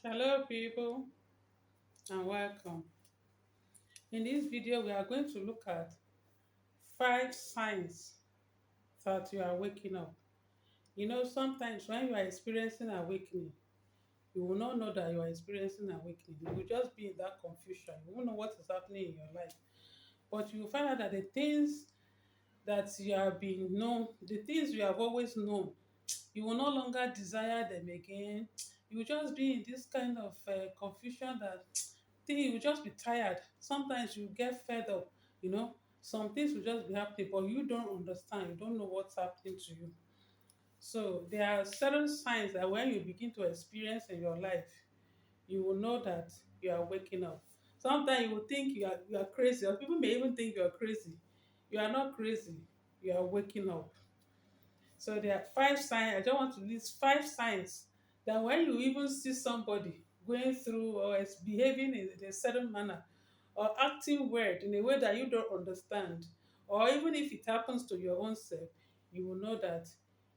Hello people and welcome. In this video we are going to look at 5 signs that you are waking up. Sometimes when you are experiencing awakening, you will not know that you are experiencing awakening. You will just be in that confusion. You won't know what is happening in your life. But you will find out that the things that you have been known, the things you have always known, you will no longer desire them again. You will just be in this kind of confusion that you will just be tired. Sometimes you get fed up, you know. Some things will just be happening, but you don't understand. You don't know what's happening to you. So there are certain signs that when you begin to experience in your life, you will know that you are waking up. Sometimes you will think you are crazy, or people may even think you are crazy. You are not crazy. You are waking up. So there are 5 signs. I just want to list 5 signs that when you even see somebody going through or is behaving in a certain manner or acting weird in a way that you don't understand, or even if it happens to your own self, you will know that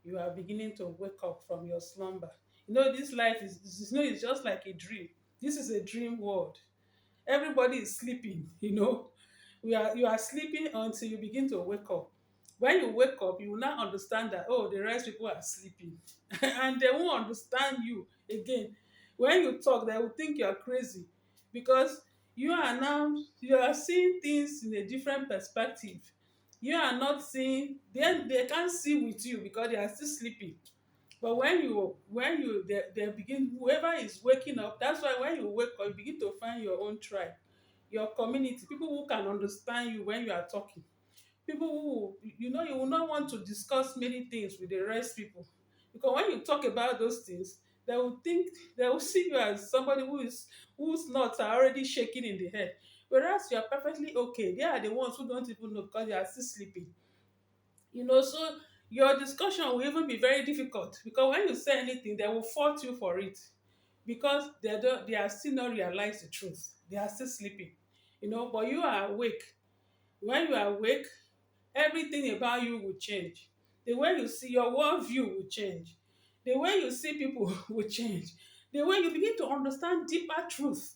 you are beginning to wake up from your slumber. This life it's just like a dream. This is a dream world. Everybody is sleeping. You are sleeping until you begin to wake up. When you wake up, you will now understand that, oh, the rest people are sleeping and they won't understand you again. When you talk, they will think you are crazy because you are seeing things in a different perspective. You are not seeing, they can't see with you because they are still sleeping. But they begin, whoever is waking up, that's why when you wake up, you begin to find your own tribe, your community, people who can understand you when you are talking. People who, you will not want to discuss many things with the rest people, because when you talk about those things, they will see you as somebody whose nuts are already shaking in the head, whereas you are perfectly okay. They are the ones who don't even know because they are still sleeping. So your discussion will even be very difficult, because when you say anything, they will fault you for it, because they are still not realize the truth. They are still sleeping. But you are awake. When you are awake, everything about you will change. The way you see, your worldview will change. The way you see people will change. The way you begin to understand deeper truth,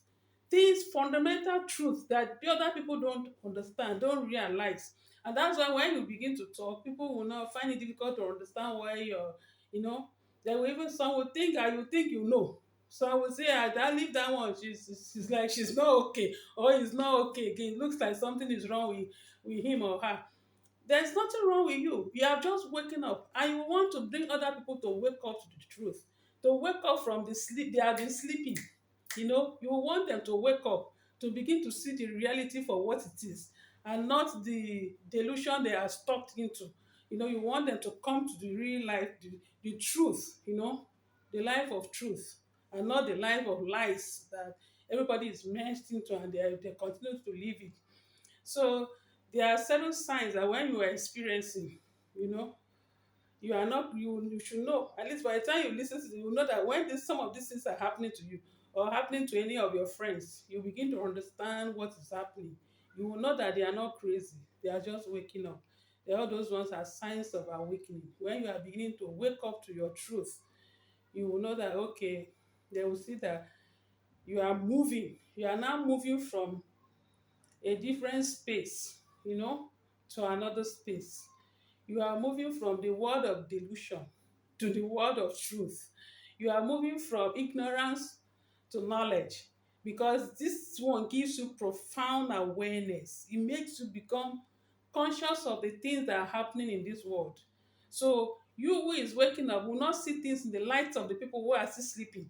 things, fundamental truth that the other people don't understand, don't realize. And that's why when you begin to talk, people will not find it difficult to understand why you know, they will even, some will think, and you think you know. So I would say, I leave that one. She's like, she's not okay, or he's not okay again. It looks like something is wrong with him or her. There's nothing wrong with you. You are just waking up, and you want to bring other people to wake up to the truth, to wake up from the sleep they have been sleeping. You want them to wake up, to begin to see the reality for what it is, and not the delusion they are stuck into. You want them to come to the real life, the truth, the life of truth, and not the life of lies that everybody is meshed into, and they continue to live it. So there are certain signs that when you are experiencing, you know, you should know. At least by the time you listen to it, you know that when some of these things are happening to you or happening to any of your friends, you begin to understand what is happening. You will know that they are not crazy. They are just waking up. All those ones are signs of awakening. When you are beginning to wake up to your truth, you will know that, okay, they will see that you are moving. You are now moving from a different space, to another space. You are moving from the world of delusion to the world of truth. You are moving from ignorance to knowledge, because this one gives you profound awareness. It makes you become conscious of the things that are happening in this world. So you who is waking up will not see things in the light of the people who are still sleeping,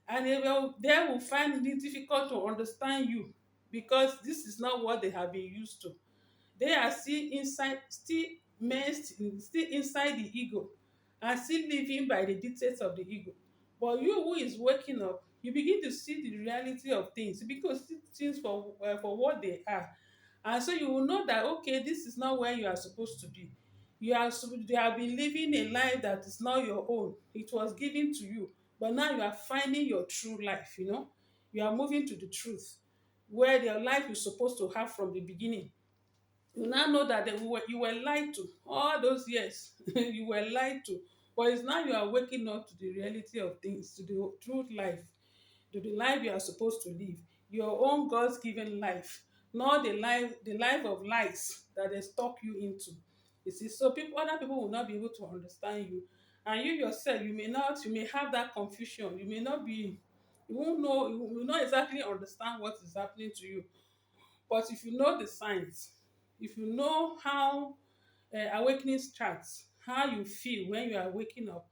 and they will find it difficult to understand you, because this is not what they have been used to. They are still still inside the ego, and still living by the dictates of the ego. But you who is waking up, you begin to see the reality of things. You begin to see things for what they are. And so you will know that, okay, this is not where you are supposed to be. You have been living a life that is not your own. It was given to you, but now you are finding your true life. You are moving to the truth, where your life is supposed to have from the beginning. You now know that you were lied to all those years. You were lied to, but it's now you are waking up to the reality of things, to the truth life. to the life you are supposed to live, your own God's given life, not the life of lies that they stuck you into. You see, so other people will not be able to understand you, and you yourself, you may have that confusion. You won't know, you will not exactly understand what is happening to you. But if you know the signs, if you know how awakening starts, how you feel when you are waking up.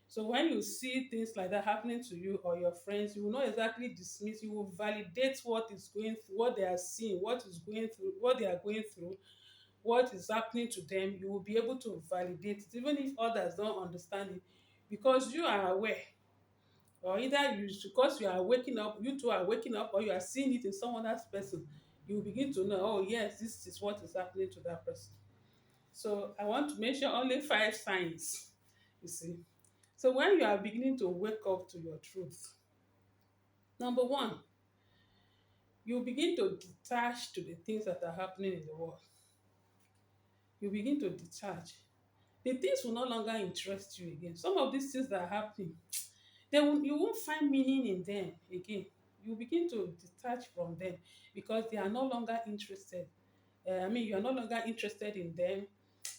So when you see things like that happening to you or your friends, you will not exactly dismiss, you will validate what they are seeing, what they are going through, what is happening to them. You will be able to validate it, even if others don't understand it, because you are aware. Or either because you are waking up, you two are waking up, or you are seeing it in someone else person, you will begin to know, oh yes, this is what is happening to that person. So I want to mention only 5 signs, you see. So when you are beginning to wake up to your truth, number one, you begin to detach to the things that are happening in the world. You begin to detach. The things will no longer interest you again. Some of these things that are happening, you won't find meaning in them again. You begin to detach from them because they are no longer interested. You are no longer interested in them.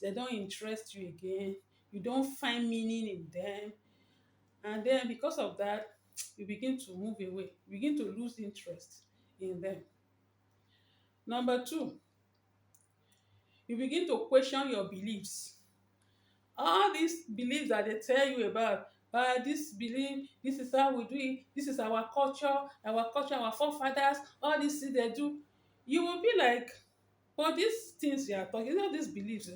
They don't interest you again. You don't find meaning in them. And then because of that, you begin to move away. You begin to lose interest in them. Number two, you begin to question your beliefs. All these beliefs that they tell you about, this belief, this is how we do it, this is our culture, our forefathers, all these things they do, you will be like, but these things you are talking, you know, these beliefs,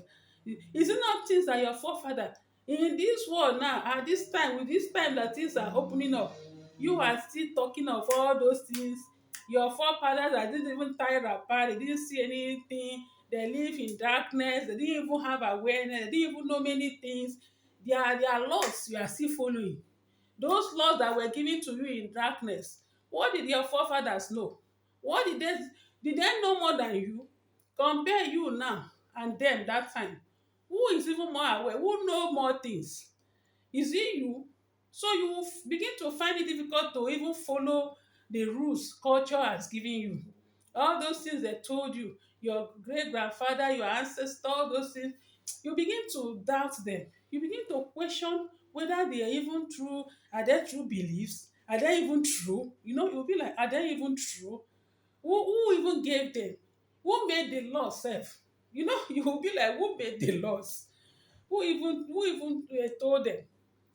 is it not things that your forefather in this world now at this time, with this time that things are opening up, you are still talking of all those things. Your forefathers that didn't even tie wrapper, they didn't see anything, they live in darkness, they didn't even have awareness, they didn't even know many things. Their laws you are still following. Those laws that were given to you in darkness, what did your forefathers know? What did they know more than you? Compare you now and them that time. Who is even more aware? Who know more things? Is it you? So you will begin to find it difficult to even follow the rules culture has given you. All those things they told you, your great grandfather, your ancestor, all those things, you begin to doubt them. You begin to question whether they are even true. Are they true beliefs? Are they even true? You know, you'll be like, are they even true? Who even gave them? Who made the law sef? You know, you will be like, who made the laws? Who even told them?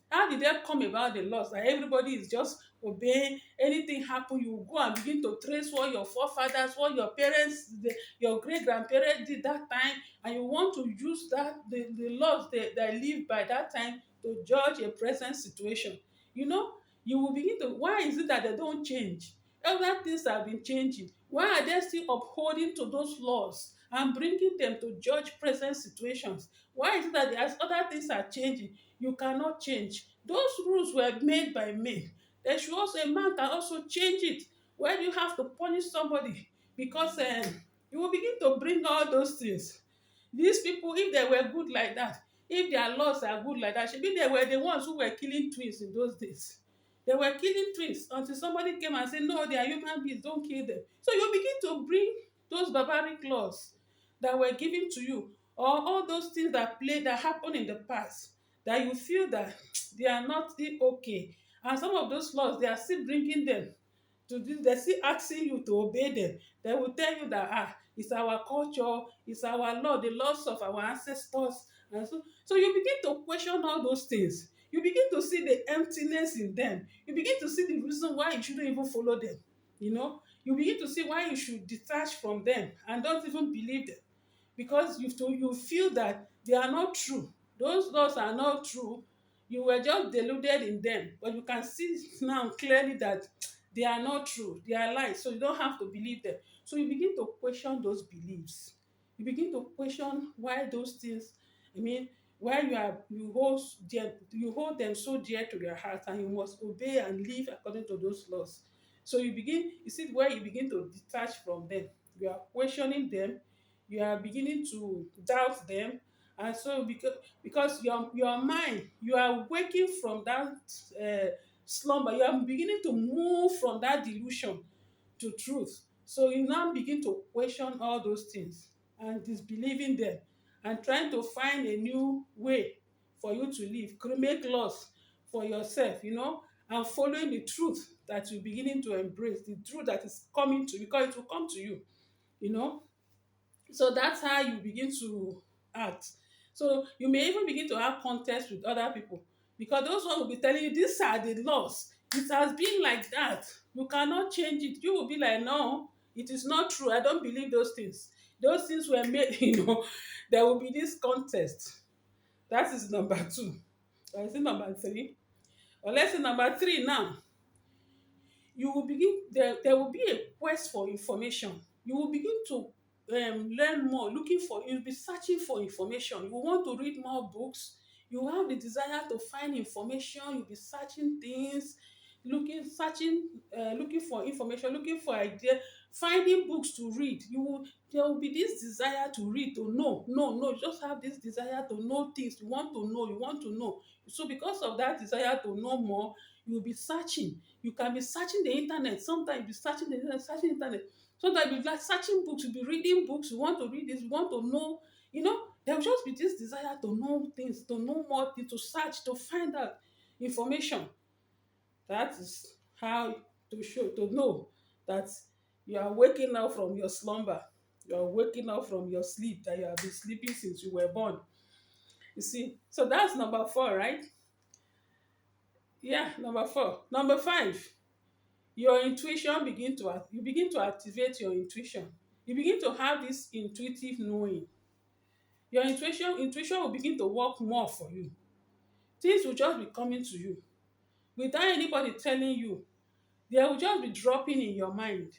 How did they come about the laws that everybody is just obeying? Anything happen, you go and begin to trace what your forefathers, what your parents, your great grandparents did that time, and you want to use the laws they live by that time to judge a present situation. You know, you will begin to, why is it that they don't change? Other things have been changing. Why are they still upholding to those laws and bringing them to judge present situations? Why is it that as other things are changing, you cannot change? Those rules were made by men. There should also, a man can also change it. Why do you have to punish somebody? Because you will begin to bring all those things. These people, if they were good like that, if their laws are good like that, maybe they were the ones who were killing twins in those days. They were killing twins until somebody came and said, no, they are human beings, don't kill them. So you begin to bring those barbaric laws that were given to you, or all those things that happened in the past, that you feel that they are not still okay. And some of those laws, they are still bringing them to this, they're still asking you to obey them. They will tell you that it's our culture, it's our law, the laws of our ancestors. And so you begin to question all those things. You begin to see the emptiness in them. You begin to see the reason why you shouldn't even follow them. You know, you begin to see why you should detach from them and don't even believe them, because you feel that they are not true. Those laws are not true. You were just deluded in them, but you can see now clearly that they are not true. They are lies, so you don't have to believe them. So you begin to question those beliefs. You begin to question why those things, I mean, why you hold them so dear to your heart, and you must obey and live according to those laws. So you see where you begin to detach from them. You are questioning them, you are beginning to doubt them. And so because your mind, you are waking from that slumber. You are beginning to move from that delusion to truth. So you now begin to question all those things and disbelieving them and trying to find a new way for you to live, make laws for yourself, and following the truth that you're beginning to embrace, the truth that is coming to you, because it will come to you, you know. So that's how you begin to act. So you may even begin to have contest with other people, because those one will be telling you these are the laws. It has been like that. You cannot change it. You will be like, no, it is not true. I don't believe those things. Those things were made, there will be this contest. That is number two. Or is it number three? Or let's say number three now. You will begin, there will be a quest for information. You will begin to learn more, looking for, you'll be searching for information. You want to read more books. You have the desire to find information. You'll be searching things, looking for information, looking for idea, finding books to read. There will be this desire to read, to know. No, you just have this desire to know things. You want to know, so because of that desire to know more, you'll be searching. You can be searching the internet. Sometimes you be searching the internet, Sometimes you be like searching books, you be reading books, you want to read this, you want to know, there will just be this desire to know things, to know more things, to search, to find out information. That is how to know that you are waking up from your slumber. You are waking up from your sleep that you have been sleeping since you were born. You see, so that's number four, right? Yeah, number four. Number five, your intuition you begin to activate your intuition. You begin to have this intuitive knowing. Your intuition will begin to work more for you. Things will just be coming to you without anybody telling you. They will just be dropping in your mind.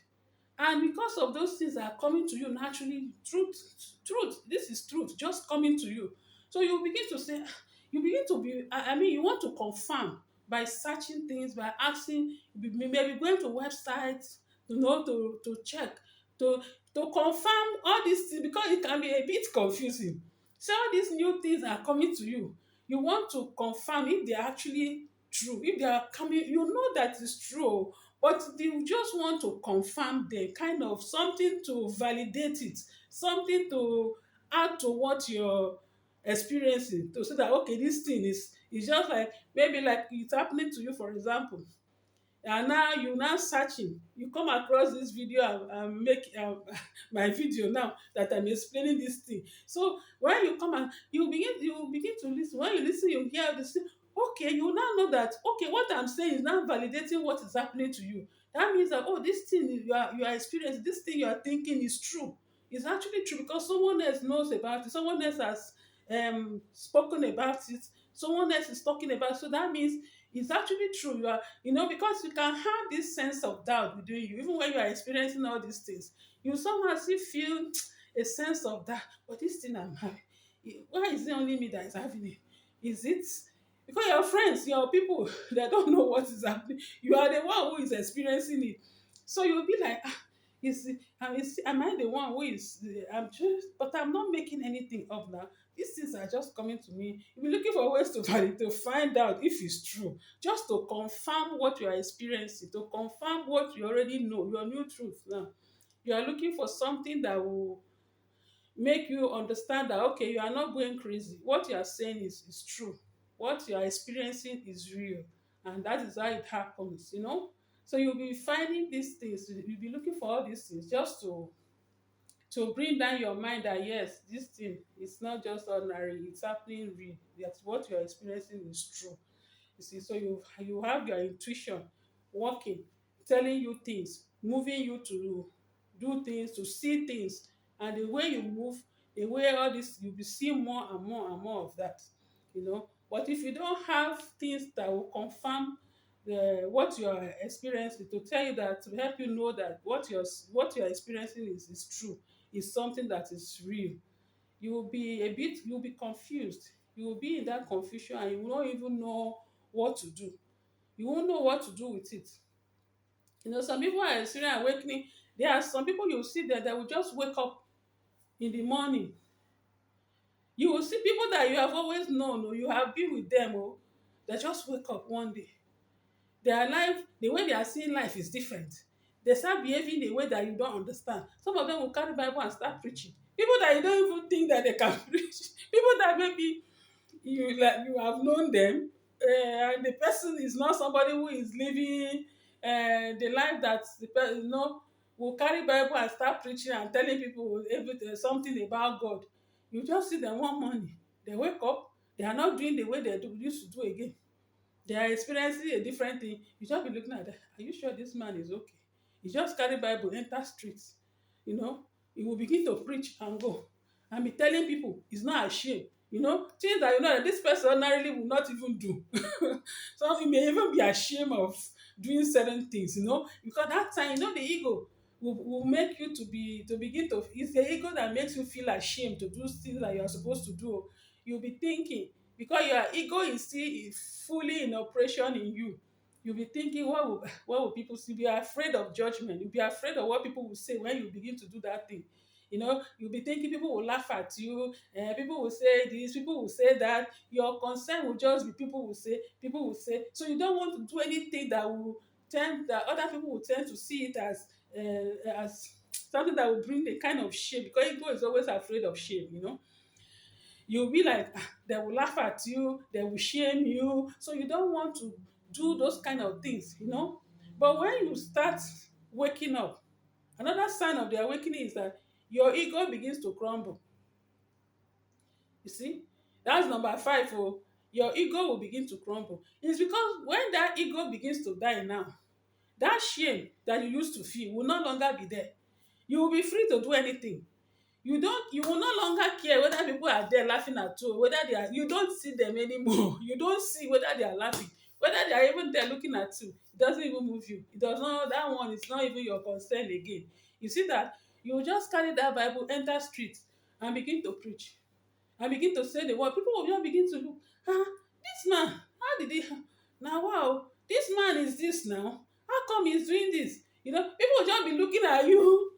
And because of those things that are coming to you naturally, this is truth, just coming to you. So you begin to say, you begin to be, you want to confirm by searching things, by asking, maybe going to websites, to check, to confirm all these things, because it can be a bit confusing. So all these new things are coming to you. You want to confirm if they are actually true, if they are coming, that is true, but you just want to confirm them, kind of something to validate it, something to add to what you're experiencing, to say that okay, this thing is just like, maybe like it's happening to you, for example. And now you now searching, you come across this video, and make my video now that I'm explaining this thing. So when you come and you begin to listen, when you listen, you hear this thing. Okay, you now know that, okay, what I'm saying is now validating what is happening to you. That means that, oh, this thing you are experiencing, this thing you are thinking is true. It's actually true, because someone else knows about it, someone else has spoken about it, someone else is talking about it. So that means it's actually true. Because you can have this sense of doubt within you, even when you are experiencing all these things. You somehow still feel a sense of that, but this thing I'm having, why is it only me that is having it? Is it because your friends, your people, they don't know what is happening? You are the one who is experiencing it. So you'll be like, am I the one who is, but I'm not making anything up now. These things are just coming to me. You'll be looking for ways to validate, to find out if it's true, just to confirm what you are experiencing, to confirm what you already know, your new truth now. You are looking for something that will make you understand that, okay, you are not going crazy. What you are saying is true. What you are experiencing is real. And that is how it happens. So you'll be finding these things, you'll be looking for all these things, just to bring down your mind that yes, this thing is not just ordinary, it's happening real. That what you're experiencing is true. You see, so you have your intuition working, telling you things, moving you to do things, to see things, and the way you move, the way all this, you'll be seeing more and more and more of that. But if you don't have things that will confirm what you are experiencing, to tell you that, to help you know that what you're experiencing is true, is something that is real, you'll be confused. You will be in that confusion, and you will not even know what to do. You won't know what to do with it. Some people are experiencing awakening. There are some people you see that will just wake up in the morning. You will see people that you have always known, or you have been with them, they just wake up one day. Their life, the way they are seeing life is different. They start behaving the way that you don't understand. Some of them will carry Bible and start preaching. People that you don't even think that they can preach. People that maybe you have known them, and the person is not somebody who is living the life that will carry Bible and start preaching and telling people everything, something about God. You just see them one morning, they wake up, they are not doing the way used to do again. They are experiencing a different thing. You just be looking at them. Are you sure this man is okay? He just carry Bible, enter streets. He will begin to preach and go and be telling people he's not ashamed. Things that that this person ordinarily will not even do. So he may even be ashamed of doing certain things, because that time, the ego will make you to begin to. It's the ego that makes you feel ashamed to do things that you are supposed to do. You'll be thinking, because your ego is still fully in operation in you. You'll be thinking, what will people see? You'll be afraid of judgment. You'll be afraid of what people will say when you begin to do that thing. You'll be thinking people will laugh at you, people will say this, people will say that. Your concern will just be people will say. So you don't want to do anything that other people will tend to see it as something that will bring the kind of shame, because ego is always afraid of shame. You'll be like, they will laugh at you, they will shame you, so you don't want to do those kind of things. But when you start waking up, another sign of the awakening is that your ego begins to crumble. You see, that's number 5. Oh, your ego will begin to crumble. It's because when that ego begins to die now, that shame that you used to feel will no longer be there. You will be free to do anything. You will no longer care whether people are there laughing at you, whether you don't see them anymore. You don't see whether they are laughing, whether they are even there looking at you. It doesn't even move you. It does not. That one is not even your concern again. You see that you will just carry that Bible, enter streets, and begin to preach, and begin to say the word. People will just begin to look. This man, how did he? Now, wow, this man is this now. How come he's doing this? People will just be looking at you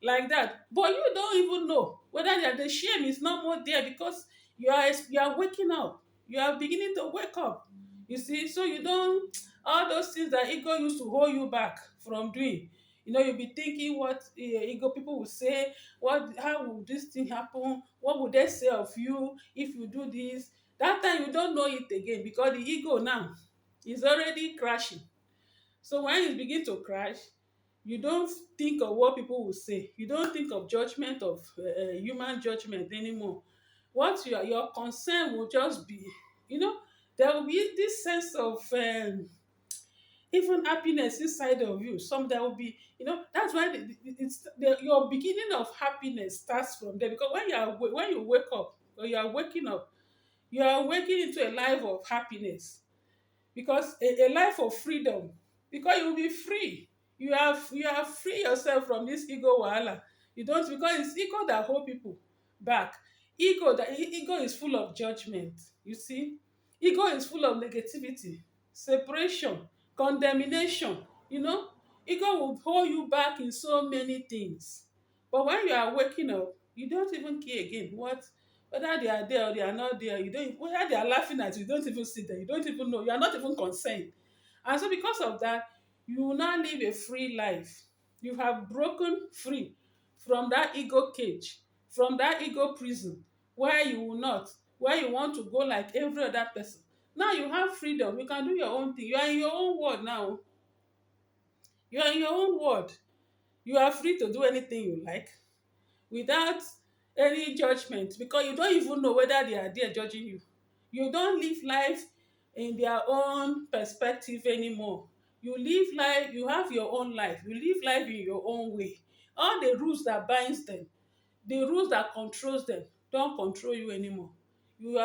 like that, but you don't even know whether the shame is not more there, because you are waking up, you are beginning to wake up. You see, so you don't, all those things that ego used to hold you back from doing. You'll be thinking what ego people will say, how will this thing happen, what would they say of you if you do this. That time you don't know it again, because the ego now is already crashing. So when you begin to crash, you don't think of what people will say. You don't think of judgment, of human judgment anymore. What your concern will just be, there will be this sense of even happiness inside of you. Some there will be, that's why your beginning of happiness starts from there. Because when you wake up, or you are waking up, you are waking into a life of happiness, because a life of freedom, because you will be free. You are free yourself from this ego wahala. You don't, because it's ego that hold people back. Ego is full of judgment. You see, ego is full of negativity, separation, condemnation. Ego will hold you back in so many things. But when you are waking up, you don't even care again whether they are there or they are not there. You don't, whether they are laughing at you, you don't even see them. You don't even know. You are not even concerned. And so because of that, you will now live a free life. You have broken free from that ego cage, from that ego prison, where you will not, where you want to go like every other person. Now you have freedom. You can do your own thing. You are in your own world now. You are in your own world. You are free to do anything you like, without any judgment, because you don't even know whether they are there judging you. You don't live life in their own perspective anymore. You live life, you have your own life, you live life in your own way. All the rules that binds them, the rules that controls them, don't control you anymore. You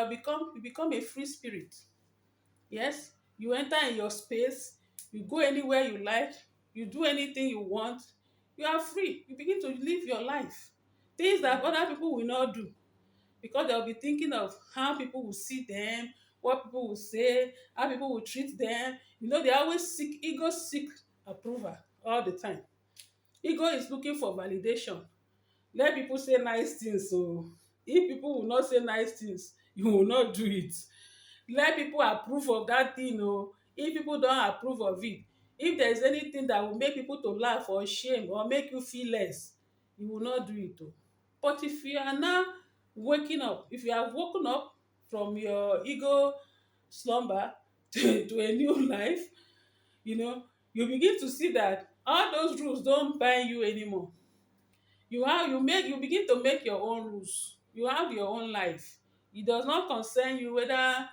become a free spirit. Yes, you enter in your space, you go anywhere you like, you do anything you want, you are free. You begin to live your life. Things that other people will not do, because they'll be thinking of how people will see them, what people will say, how people will treat them. They always seek approval all the time. Ego is looking for validation. Let people say nice things. So if people will not say nice things, you will not do it. Let people approve of that thing. if people don't approve of it, if there is anything that will make people to laugh or shame or make you feel less, you will not do it o. But if you are now waking up, if you have woken up from your ego slumber to a new life, you begin to see that all those rules don't bind you anymore. You begin to make your own rules. You have your own life. It does not concern you whether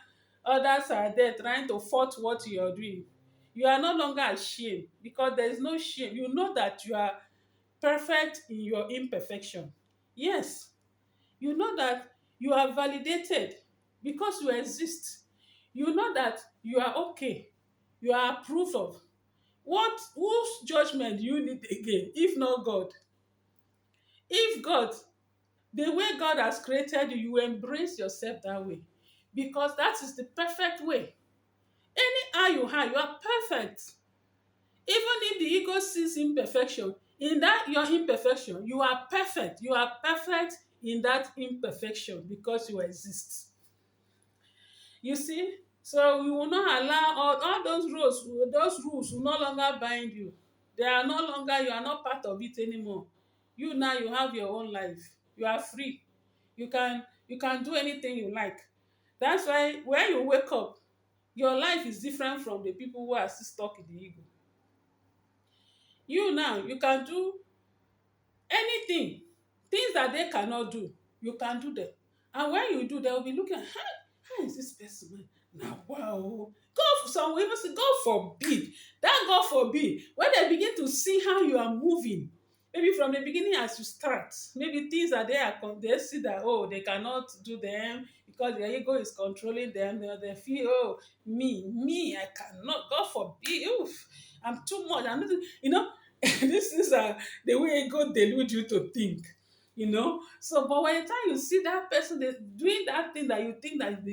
others are there trying to fault what you are doing. You are no longer ashamed because there is no shame. You know that you are perfect in your imperfection. Yes, you know that you are validated because you exist. You know that you are okay. You are approved of. Whose judgment do you need again, if not God? If God, the way God has created you, you embrace yourself that way because that is the perfect way. Anyhow you are perfect. Even if the ego sees imperfection, in that your imperfection, you are perfect. You are perfect in that imperfection because you exist. You see? So we will not allow all those rules will no longer bind you. They are no longer, you are not part of it anymore. You now, you have your own life. You are free. You can do anything you like. That's why when you wake up, your life is different from the people who are still stuck in the ego. You now, you can do anything. Things that they cannot do, you can do them. And when you do, they will be looking at how is this person now? Wow. God for some even say God forbid. That God forbid. When they begin to see how you are moving, maybe from the beginning as you start, maybe things that they see that, oh, they cannot do them because their ego is controlling them. They feel, oh, me, I cannot. God forbid. Oof, I'm too much. I'm not, these things are the way God delude you to think. So but by the time you see that person doing that thing that you think that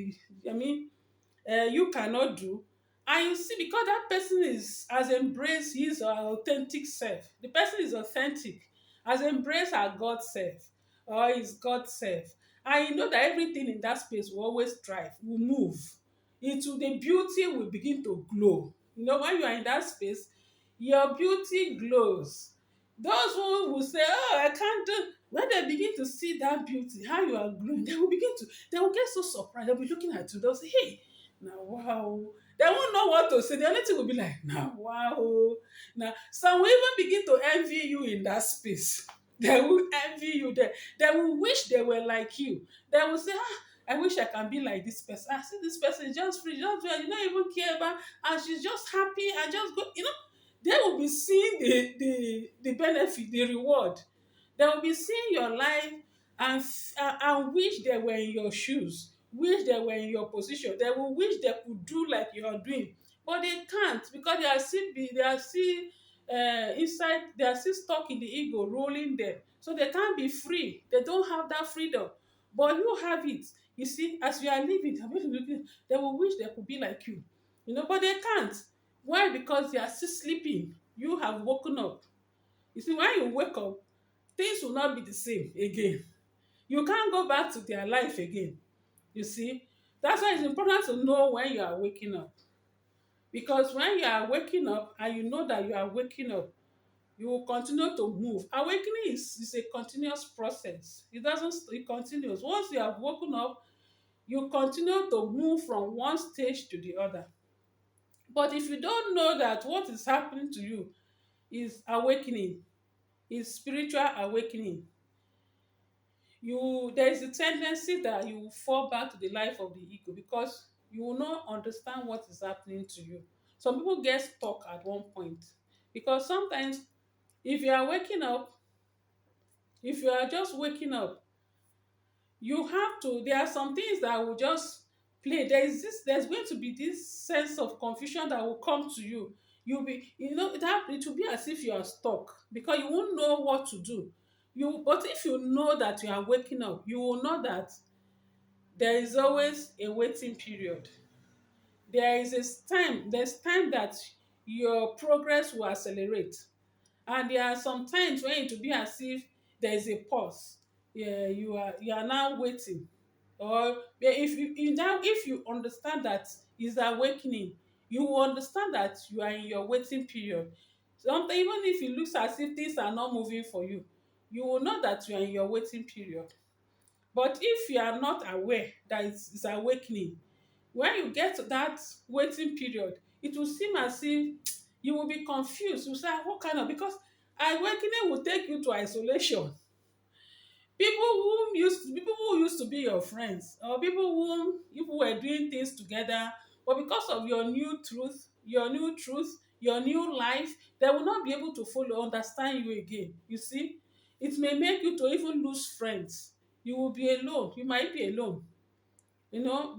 you cannot do, and you see because that person has embraced his or her authentic self. The person is authentic, has embraced her God self or his God self, and you know that everything in that space will always thrive, will move into the beauty, will begin to glow. When you are in that space, your beauty glows. Those who will say, oh, I can't do, when they begin to see that beauty, how you are glowing, they will get so surprised. They'll be looking at you. They'll say, hey, now wow. They won't know what to say. The only thing will be like, now wow. Now some will even begin to envy you in that space. They will envy you there. They will wish they were like you. They will say, I wish I can be like this person. I see this person is just free, just well, you don't even care about, and she's just happy and just go. They will be seeing the benefit, the reward. They will be seeing your life and wish they were in your shoes, wish they were in your position. They will wish they could do like you are doing, but they can't because they are still stuck in the ego, rolling them. So they can't be free. They don't have that freedom. But you have it. You see, as you are living, they will wish they could be like you. But they can't. Why? Because they are still sleeping. You have woken up. You see, when you wake up, things will not be the same again. You can't go back to their life again. You see, that's why it's important to know when you are waking up. Because when you are waking up and you know that you are waking up, you will continue to move. Awakening is a continuous process. It continues. Once you have woken up, you continue to move from one stage to the other. But if you don't know that what is happening to you is awakening, is spiritual awakening, there is a tendency that you will fall back to the life of the ego because you will not understand what is happening to you. Some people get stuck at one point because sometimes if you are waking up, if you are just waking up, you have to there are some things that will just play. There's going to be this sense of confusion that will come to you. You'll be it will be as if you are stuck because you won't know what to do. But if you know that you are waking up, you will know that there is always a waiting period. There's time that your progress will accelerate, and there are some times when it will be as if there is a pause. Yeah, you are now waiting. Or if you understand that is awakening, you will understand that you are in your waiting period. Sometimes even if it looks as if things are not moving for you, you will know that you are in your waiting period. But if you are not aware that it's awakening, when you get to that waiting period, it will seem as if you will be confused. You say, "Ah, what kind of," because awakening will take you to isolation. People who used to be your friends, or people whom you were doing things together, but because of your new life, they will not be able to follow understand you again. You see, it may make you to even lose friends. You will be alone. You might be alone,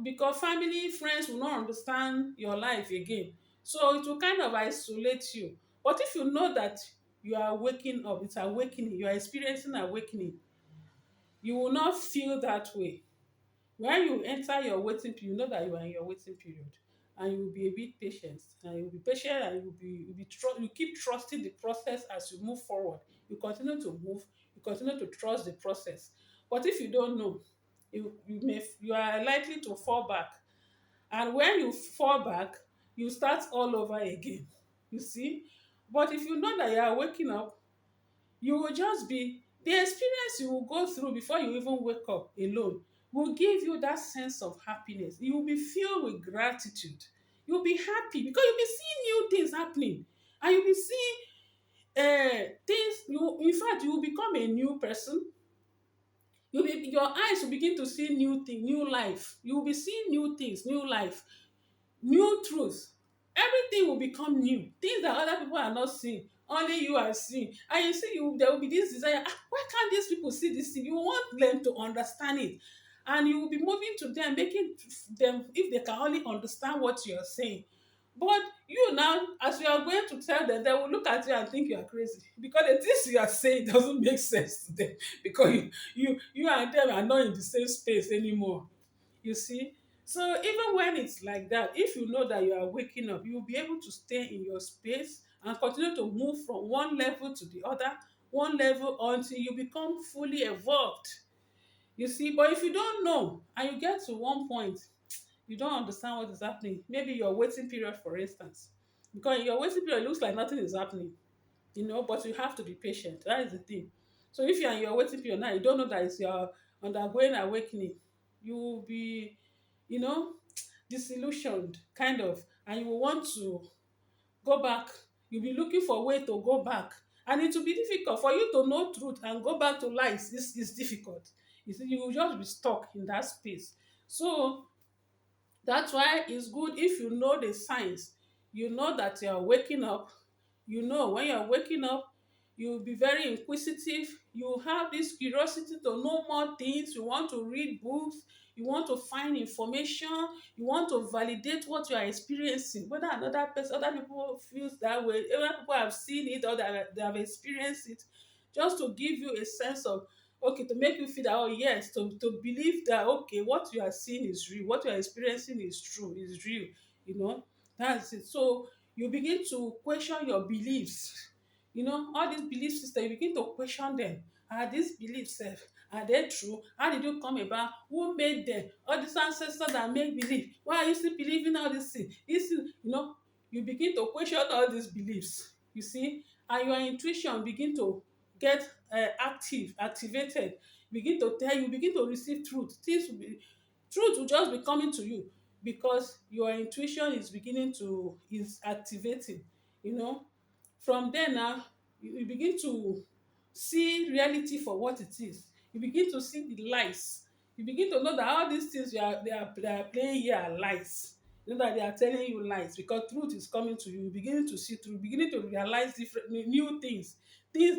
because family, friends will not understand your life again. So it will kind of isolate you. But if you know that you are waking up, it's awakening, you are experiencing awakening, you will not feel that way. When you enter your waiting period, you know that you are in your waiting period, and you will be a bit patient, and you will be patient, and you keep trusting the process as you move forward. You continue to move, you continue to trust the process. But if you don't know, you are likely to fall back, and when you fall back, you start all over again. You see. But if you know that you are waking up, you will just be the experience you will go through before you even wake up alone will give you that sense of happiness. You will be filled with gratitude. You'll be happy because you'll be seeing new things happening, and you'll be seeing things. You, in fact, you will become a new person. Your eyes will begin to see new thing, new life. You will be seeing new things, new life, new truth. Everything will become new. Things that other people are not seeing, only you are seeing. And you see, there will be this desire. Why can't these people see this thing? You want them to understand it, and you will be moving to them, making them, if they can only understand what you are saying. But you now, as you are going to tell them, they will look at you and think you are crazy, because the things you are saying doesn't make sense to them, because you and them are not in the same space anymore. You see. So even when it's like that, if you know that you are waking up, you will be able to stay in your space and continue to move from one level to the other, one level, until you become fully evolved. You see. But if you don't know, and you get to one point, you don't understand what is happening, maybe your waiting period, for instance, because in your waiting period, it looks like nothing is happening, but you have to be patient. That is the thing. So if you are in your waiting period now, you don't know that it's your undergoing awakening, you will be, you know disillusioned, kind of, and you will want to go back. You'll be looking for a way to go back, and it will be difficult for you to know truth and go back to lies. This is difficult. You see, you will just be stuck in that space. So that's why it's good if you know the signs. You know that you are waking up. You know when you're waking up, you'll be very inquisitive. You have this curiosity to know more things. You want to read books. You want to find information. You want to validate what you are experiencing. Whether another person, other people feels that way, other people have seen it, or they have experienced it, just to give you a sense of, okay, to make you feel that, oh yes, to believe that, okay, what you are seeing is real, what you are experiencing is true, is real. you know that's it. So you begin to question your beliefs. All these belief systems, you begin to question them. Are these beliefs sef, are they true? How did you come about? Who made them? All these ancestors that make belief, why are you still believing all these things? You begin to question all these beliefs, you see. And your intuition begin to get activated. Begin to receive truth will just be coming to you, because your intuition is activating. you know from there now, you begin to see reality for what it is. You begin to see the lies. You begin to know that all these things they are playing here are lies. That they are telling you lies, because truth is coming to you. You beginning to see truth, beginning to realize different new things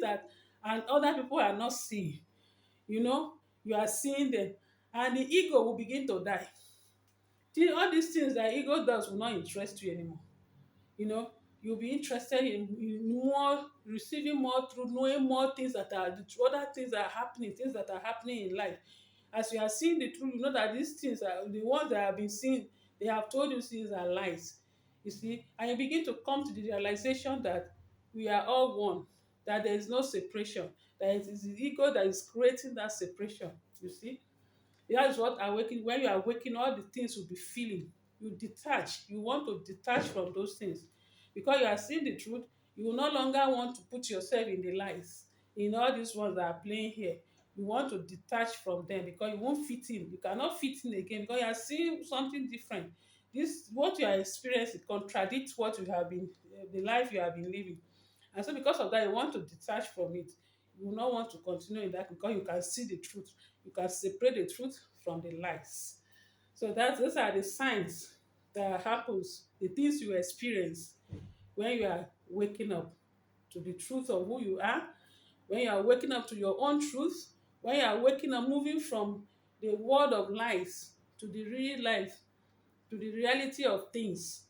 that and other people are not seeing. You are seeing them, and the ego will begin to die. All these things that ego does will not interest you anymore. you know you'll be interested in more, receiving more truth, knowing more things that are the other things that are happening, things that are happening in life. As you are seeing the truth, you know that these things are the ones that have been seen. They have told you things are lies. You see, and you begin to come to the realization that we are all one, that there is no separation, that it is the ego that is creating that separation. You see, that is what awakening. When you are awakening, all the things will be feeling. You detach. You want to detach from those things because you are seeing the truth. You will no longer want to put yourself in the lies, in all these ones that are playing here. You want to detach from them because you won't fit in. You cannot fit in again because you are seeing something different. This what you are experiencing contradicts what you have been, the life you have been living. And so because of that, you want to detach from it. You will not want to continue in that because you can see the truth. You can separate the truth from the lies. So those are the signs that happens, the things you experience when you are waking up to the truth of who you are, when you are waking up to your own truth, when you are waking up, moving from the world of lies to the real life, to the reality of things,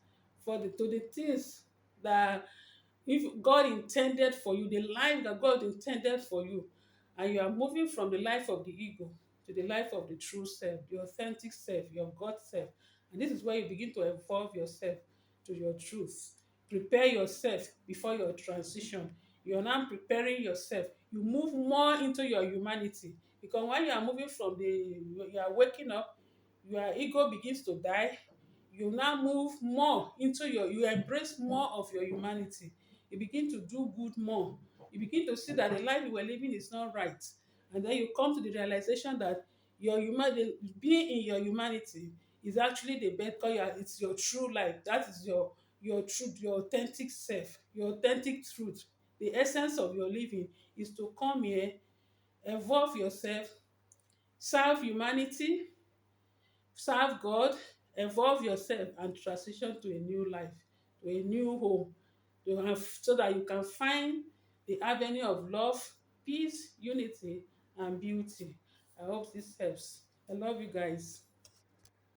to the things that if God intended for you, the life that God intended for you, and you are moving from the life of the ego to the life of the true self, the authentic self, your God self. And this is where you begin to evolve yourself to your truth. Prepare yourself before your transition. You're now preparing yourself. You move more into your humanity. Because when you are moving from you are waking up, your ego begins to die. You now move more into you embrace more of your humanity. You begin to do good more. You begin to see that the life you were living is not right. And then you come to the realization that being in your humanity is actually the best because it's your true life. That is your truth, your authentic self, your authentic truth. The essence of your living is to come here, evolve yourself, serve humanity, serve God, evolve yourself, and transition to a new life, to a new home, so that you can find the avenue of love, peace, unity, and beauty. I hope this helps. I love you guys.